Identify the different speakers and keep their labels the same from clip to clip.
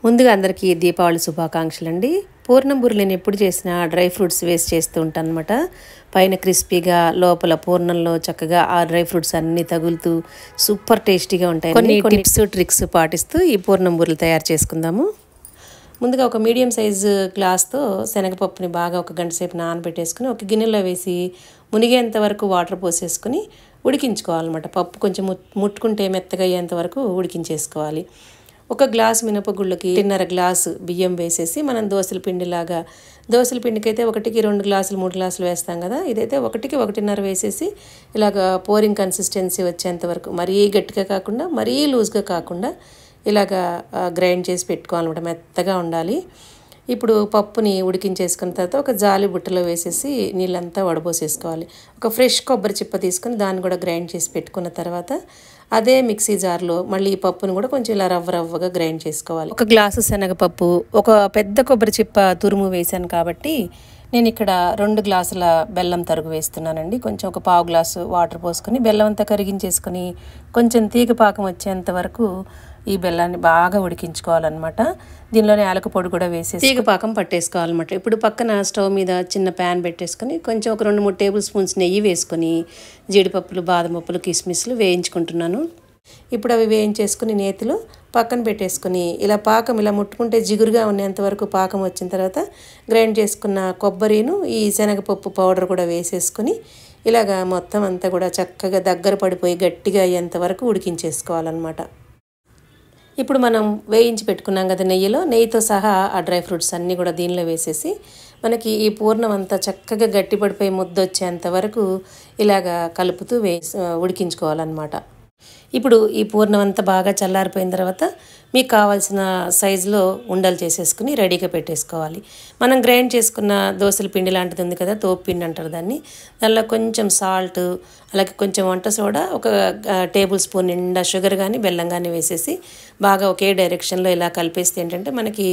Speaker 1: ముందుగా అందరికీ దీపావళి శుభాకాంక్షలండి. పూర్ణం బూరెలు నేను ఎప్పుడు చేసినా డ్రై ఫ్రూట్స్ వేసి చేస్తూ ఉంటాను అనమాట. పైన క్రిస్పీగా లోపల పూర్ణంలో చక్కగా ఆ డ్రై ఫ్రూట్స్ అన్నీ తగులుతూ సూపర్ టేస్టీగా ఉంటాయి. కొన్ని టిప్స్ ట్రిక్స్ పాటిస్తూ ఈ పూర్ణం బూరెలు తయారు చేసుకుందాము. ముందుగా ఒక మీడియం సైజు గ్లాస్తో శనగపప్పుని బాగా ఒక గంట సేపు నానబెట్టేసుకుని ఒక గిన్నెలో వేసి మునిగేంత వరకు వాటర్ పోసేసుకుని ఉడికించుకోవాలన్నమాట. పప్పు కొంచెం ముట్టుకుంటే మెత్తగా అయ్యేంత వరకు ఉడికించేసుకోవాలి. ఒక గ్లాస్ మినపగుళ్ళకి 1.5 గ్లాసు బియ్యం వేసేసి మనం దోశల పిండిలాగా, దోశల పిండికైతే 1కి 2 గ్లాసులు 3 గ్లాసులు వేస్తాం కదా, ఇదైతే 1కి 1.5 వేసేసి ఇలాగ పోరింగ్ కన్సిస్టెన్సీ వచ్చేంత వరకు, మరీ గట్టిగా కాకుండా మరీ లూజ్గా కాకుండా ఇలాగా గ్రైండ్ చేసి పెట్టుకోవాలన్నమాట. మెత్తగా ఉండాలి. ఇప్పుడు పప్పుని ఉడికించేసుకున్న తర్వాత ఒక జాలి బుట్టలో వేసేసి నీళ్ళంతా వడబోసేసుకోవాలి. ఒక ఫ్రెష్ కొబ్బరి చిప్ప తీసుకుని దాన్ని కూడా గ్రైండ్ చేసి పెట్టుకున్న తర్వాత అదే మిక్సీ జార్లో మళ్ళీ ఈ పప్పును కూడా కొంచెం ఇలా రవ్వగా గ్రైండ్ చేసుకోవాలి. ఒక గ్లాసు శనగపప్పు, ఒక పెద్ద కొబ్బరి చిప్ప తురుము వేసాను కాబట్టి నేను ఇక్కడ 2 గ్లాసుల బెల్లం తరుగు వేస్తున్నానండి. కొంచెం ఒక పావు గ్లాసు వాటర్ పోసుకొని బెల్లం అంతా కరిగించేసుకొని కొంచెం తీగ పాకం వచ్చేంత వరకు ఈ బెల్లాన్ని బాగా ఉడికించుకోవాలన్నమాట. దీనిలోనే యాలక పొడి కూడా వేసేసి తీగ పాకం పట్టేసుకోవాలన్నమాట. ఇప్పుడు పక్కన స్టవ్ మీద చిన్న ప్యాన్ పెట్టేసుకొని కొంచెం ఒక 2-3 టేబుల్ స్పూన్స్ నెయ్యి వేసుకొని జీడిపప్పులు, బాదం పప్పులు, కిస్మిస్లు వేయించుకుంటున్నాను. ఇప్పుడు అవి వేయించేసుకుని నేతిలో పక్కన పెట్టేసుకుని ఇలా పాకం ఇలా ముట్టుకుంటే జిగురుగా ఉండేంత వరకు పాకం వచ్చిన తర్వాత గ్రైండ్ చేసుకున్న కొబ్బరిను ఈ శనగపప్పు పౌడర్ కూడా వేసేసుకుని ఇలాగా మొత్తం అంతా కూడా చక్కగా దగ్గర పడిపోయి గట్టిగా అయ్యేంత వరకు ఉడికించేసుకోవాలన్నమాట. ఇప్పుడు మనం వేయించి పెట్టుకున్నాం కదా నెయ్యితో సహా ఆ డ్రై ఫ్రూట్స్ అన్నీ కూడా దీనిలో వేసేసి మనకి ఈ పూర్ణం అంతా చక్కగా గట్టి పడిపోయి ముద్ద వచ్చేంత వరకు ఇలాగా కలుపుతూ ఉడికించుకోవాలన్నమాట. ఇప్పుడు ఈ పూర్ణం అంతా బాగా చల్లారిపోయిన తర్వాత మీకు కావాల్సిన సైజులో ఉండలు చేసేసుకుని రెడీగా పెట్టేసుకోవాలి. మనం గ్రైండ్ చేసుకున్న దోశల పిండి లాంటిది ఉంది కదా, తోపు పిండి అంటారు దాన్ని, దానిలో కొంచెం సాల్ట్, అలాగే కొంచెం వంట సోడా, ఒక టేబుల్ స్పూన్ నిండా షుగర్ కానీ బెల్లం కానీ వేసేసి బాగా ఒకే డైరెక్షన్లో ఇలా కలిపేస్తే ఏంటంటే మనకి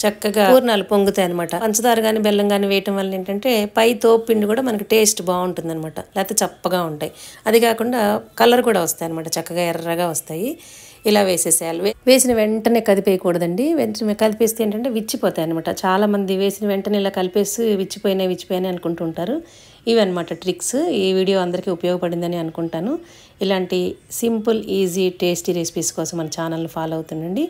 Speaker 1: చక్కగా పూర్ణాలు పొంగుతాయి అనమాట. పంచదార కానీ బెల్లం కానీ వేయటం వల్ల ఏంటంటే పై తోపు పిండి కూడా మనకి టేస్ట్ బాగుంటుంది అనమాట, లేకపోతే చప్పగా ఉంటాయి. అది కాకుండా కలర్ కూడా వస్తాయి అనమాట, చక్కగా ఎర్రగా వస్తాయి. ఇలా వేసేసేయాలి. వేసిన వెంటనే కదిపేయకూడదండి. వెంటనే కలిపేస్తే ఏంటంటే విచ్చిపోతాయి అనమాట. చాలామంది వేసిన వెంటనే ఇలా కలిపేసి విచ్చిపోయినాయి అనుకుంటూ ఉంటారు. ఇవన్నమాట ట్రిక్స్. ఈ వీడియో అందరికీ ఉపయోగపడిందని అనుకుంటాను. ఇలాంటి సింపుల్, ఈజీ, టేస్టీ రెసిపీస్ కోసం మన ఛానల్ని ఫాలో అవుతుండండి.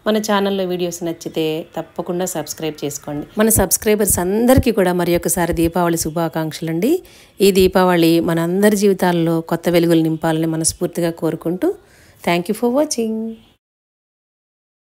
Speaker 1: మన ఛానల్లో వీడియోస్ నచ్చితే తప్పకుండా సబ్స్క్రైబ్ చేసుకోండి. మన సబ్స్క్రైబర్స్ అందరికీ కూడా మరి ఒకసారి దీపావళి శుభాకాంక్షలు అండి. ఈ దీపావళి మన అందరి జీవితాల్లో కొత్త వెలుగులు నింపాలని మనస్ఫూర్తిగా కోరుకుంటూ థ్యాంక్ యూ ఫర్ వాచింగ్.